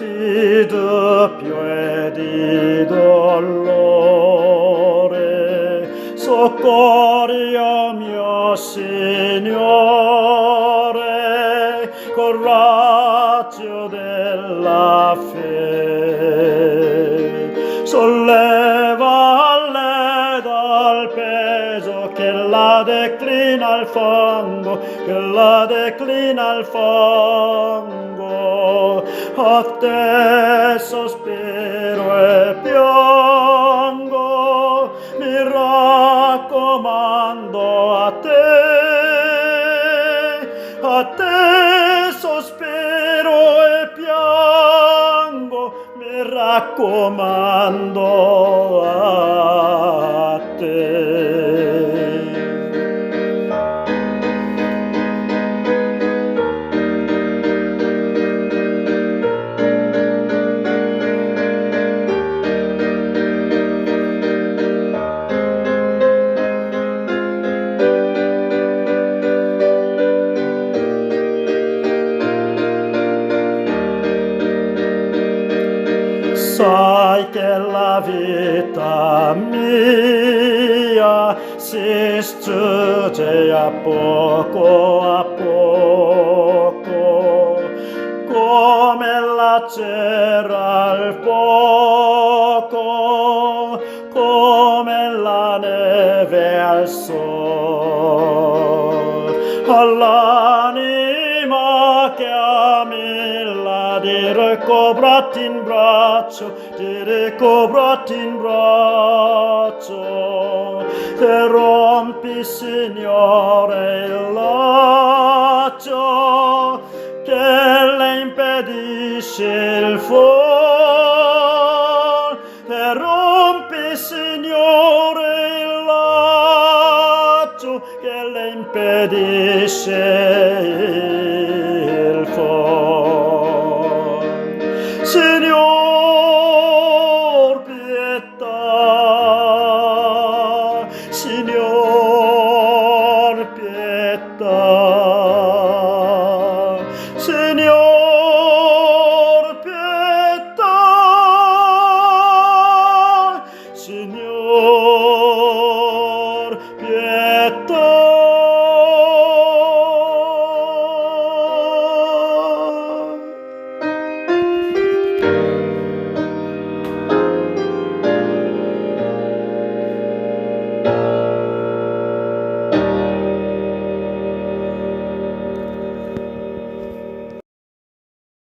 vestito più di dolore, soccorrio mio Signore, coraggio della fede, sollevale dal peso che la declina al fango, che la declina al fango. A te sospiro e piango, mi raccomando a te sospiro e piango, mi raccomando a te. Sai che la vita mia si strugge a poco, come la cera al fuoco, come la neve al sole. All'anima che amilla di ricovrati in braccio, ti ricovrati in braccio, te rompi, Signore, il laccio che le impedisce il fuoco, te rompi, Signore, il laccio che le impedisce